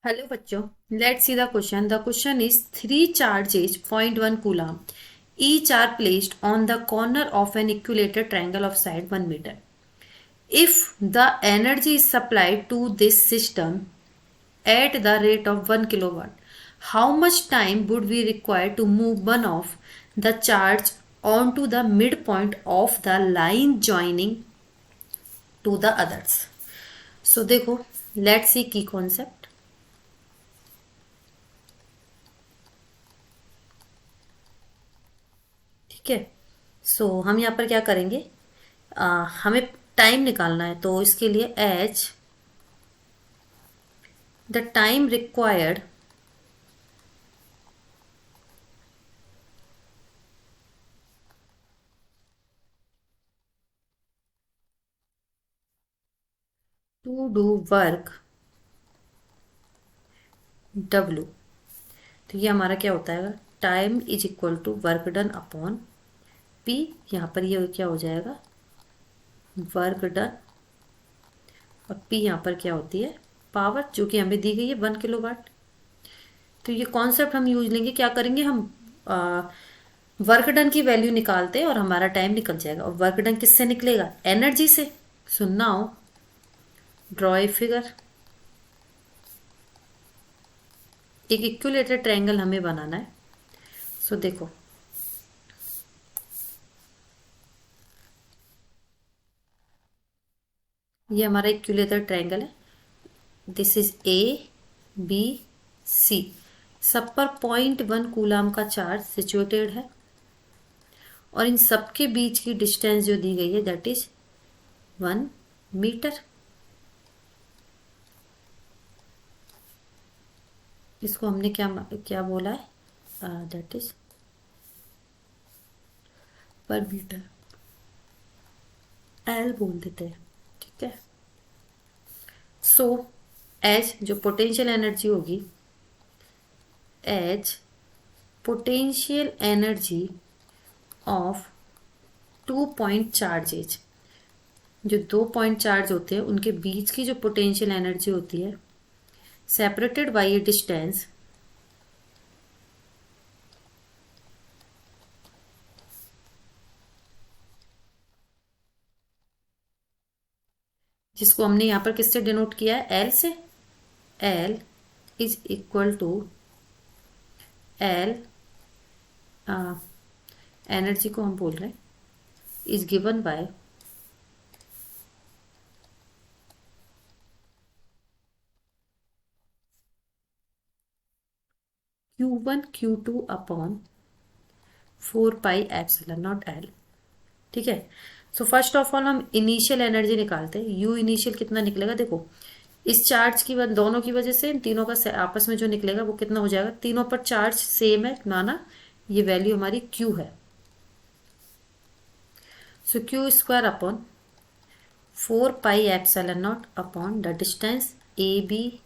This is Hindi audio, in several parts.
Hello बच्चों, let's see the question. The question is three charges 0.1 coulomb. Each are placed on the corner of an equilateral triangle of side 1 meter. If the energy is supplied to this system at the rate of 1 kilowatt, how much time would we require to move one of the charge onto the midpoint of the line joining to the others? So देखो, let's see key concept. ठीक है। हम यहाँ पर क्या करेंगे, हमें टाइम निकालना है, तो इसके लिए H the time required to do work W. तो ये हमारा क्या होता है, time is equal to work done upon P. यहाँ पर ये क्या हो जाएगा, वर्क डन, और पी यहाँ पर क्या होती है, पावर, जो कि हमें दी गई है 1 किलोवाट। तो ये कॉन्सेप्ट हम यूज लेंगे, क्या करेंगे हम, वर्क डन की वैल्यू निकालते हैं और हमारा टाइम निकल जाएगा। और वर्क डन किससे निकलेगा, एनर्जी से। सुनना हो, ड्रॉ ए फिगर। एक इक्विलेटरल ट्रायंगल हमें बनाना है। देखो, ये हमारा इक्विलेटरल ट्रायंगल है। This is A B C. सब पर 0.1 कूलाम का चार्ज सिचुएटेड है, और इन सबके बीच की डिस्टेंस जो दी गई है दैट इज 1 मीटर। इसको हमने क्या क्या बोला है, दैट इज पर मीटर, एल बोल देते हैं। ठीक है। सो एच जो पोटेंशियल एनर्जी होगी, H potential energy of 2 point charges, जो 2 पॉइंट चार्ज होते हैं उनके बीच की जो पोटेंशियल एनर्जी होती है, सेपरेटेड बाई ए डिस्टेंस जिसको हमने यहां पर किससे डिनोट किया है, एल से। L is equal to L, energy को हम बोल रहे हैं, is given by Q1 Q2 upon 4 pi epsilon not L. ठीक है। फर्स्ट ऑफ ऑल हम इनिशियल एनर्जी निकालते हैं। यू इनिशियल कितना निकलेगा, देखो इस चार्ज की दोनों की वजह से इन तीनों का आपस में जो निकलेगा वो कितना हो जाएगा, तीनों पर चार्ज सेम है, माना ये वैल्यू हमारी क्यू है। Q square upon 4 pi epsilon not upon the distance A B,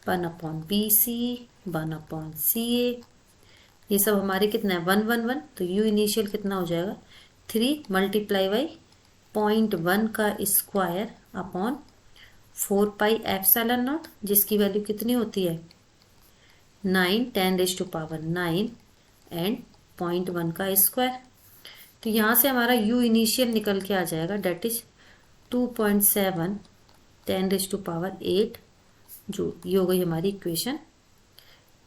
1 upon BC, 1 upon CA। ये सब हमारे कितना है, 1 1 1। तो यू इनिशियल कितना हो जाएगा, 3 × 0.1 का square upon 4 pi epsilon not, जिसकी वैल्यू कितनी होती है, 9, 10⁻⁹ एंड 0.1 का स्क्वायर। तो यहां से हमारा यू इनिशियल निकल के आ जाएगा, डेट इज 2.7 10⁸, जो ये हो गई हमारी इक्वेशन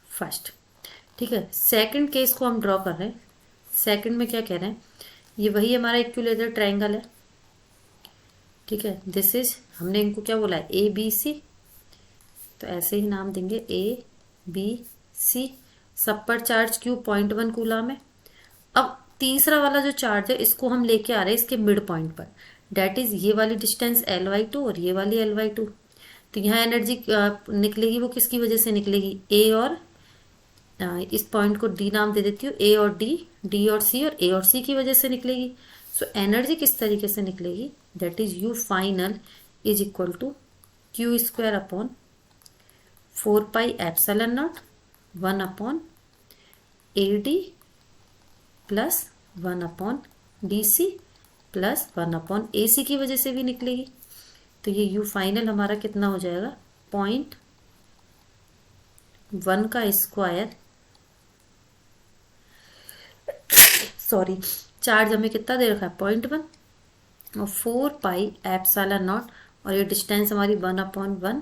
फर्स्ट। ठीक है। सेकंड केस को हम ड्रॉ कर रहे हैं। सेकंड में क्या कह रहे हैं, ये वही हमारा इक्विलेटरल ट्रायंगल है। ठीक है। दिस इज, हमने इनको क्या बोला है, ABC। तो ऐसे ही नाम देंगे ABC। सब पर चार्ज क्यू 0.1 कूलाम है। अब तीसरा वाला जो चार्ज है इसको हम लेके आ रहे हैं इसके मिड पॉइंट पर, डेट इज ये वाली डिस्टेंस L/2 और ये वाली L/2। तो यहाँ एनर्जी निकलेगी, वो किसकी वजह से निकलेगी, ए और इस पॉइंट को डी नाम दे देती हूँ, ए और डी, डी और सी, और ए और सी की वजह से निकलेगी। एनर्जी किस तरीके से निकलेगी, that is U final is equal to Q square upon 4 pi epsilon not 1 upon AD plus 1 upon DC plus 1 upon AC की वजह से भी निकलेगी। तो ये यू फाइनल हमारा कितना हो जाएगा, 1 का स्क्वायर, सॉरी, चार्ज हमें कितना दे रखा है 0.1, और 4 पाई एप्सिलॉन नॉट, और ये डिस्टेंस हमारी 1/1,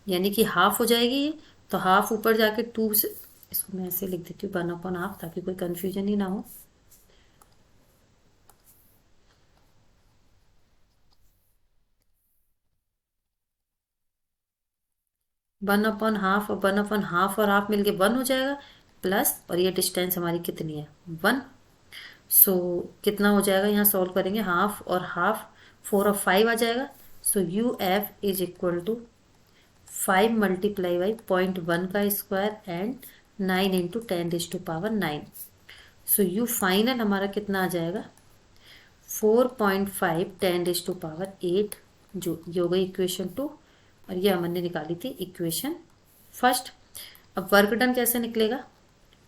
यानी कि हाफ हो जाएगी ये। तो हाफ ऊपर जाके 2 से, इसको मैं ऐसे लिख देती हूँ 1/हाफ, ताकि कोई कंफ्यूजन ही ना हो। 1/हाफ, और 1/हाफ और हाफ मिलके 1 हो जाएगा, प्लस, और ये डिस्टेंस हमारी कितनी है 1। सो कितना हो जाएगा, यहाँ सॉल्व करेंगे, हाफ और हाफ 4 और 5 आ जाएगा। So U F is equal to 5 multiply by 0.1 का square and 9 into 10⁻⁹। So U final हमारा कितना आ जाएगा 4.5 10⁸ जो ये हो गई इक्वेशन 2, और ये हमने निकाली थी इक्वेशन फर्स्ट। अब वर्क डन कैसे निकलेगा,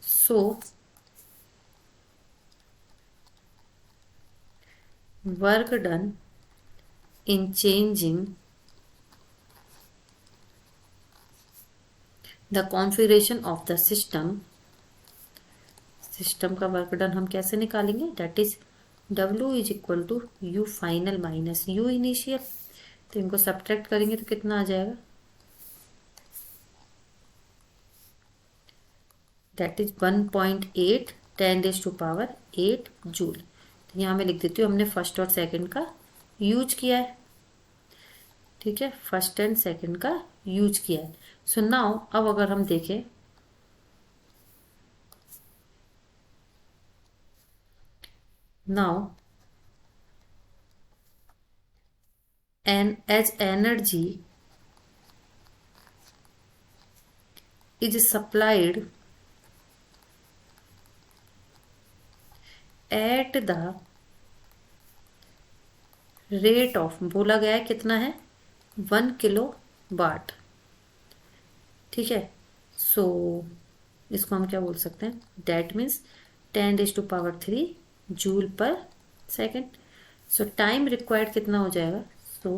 so work done in changing the configuration of the system, system का वर्क डन हम कैसे निकालेंगे, that is W is equal to U final minus U initial. तो इनको सब्ट्रैक्ट करेंगे तो कितना आ जाएगा, दैट इज 1.8 10⁸ जूल। तो यहाँ मैं लिख देती हूँ, हमने फर्स्ट और सेकंड का यूज किया है, ठीक है, फर्स्ट एंड सेकंड का यूज किया है। सो नाउ अब अगर हम देखें, now as energy is supplied at the rate of, बोला गया है कितना है 1 किलो वाट, ठीक है। सो इसको हम क्या बोल सकते हैं, that means 10⁻³ joule per second. So time required कितना हो जाएगा, so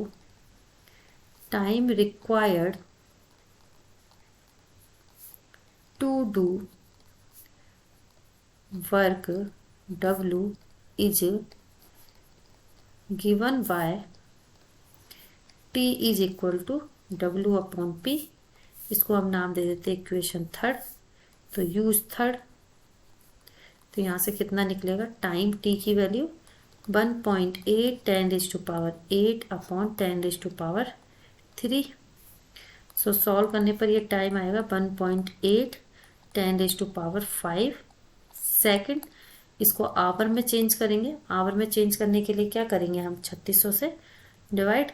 time required to do work W is given by T is equal to W/P। इसको हम नाम दे देते हैं इक्वेशन थर्ड, तो यूज थर्ड। तो यहाँ से कितना निकलेगा, टाइम T की वैल्यू 1.8 10⁻⁸ सो सॉल्व करने पर ये टाइम आएगा 1.8 10⁵ सेकेंड। इसको आवर में चेंज करेंगे, आवर में चेंज करने के लिए क्या करेंगे हम 3600 से डिवाइड,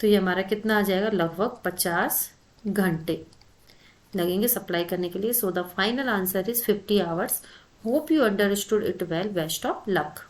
तो ये हमारा कितना आ जाएगा, लगभग 50 घंटे लगेंगे सप्लाई करने के लिए। So the final answer is 50 hours. Hope you understood it well. Best of luck.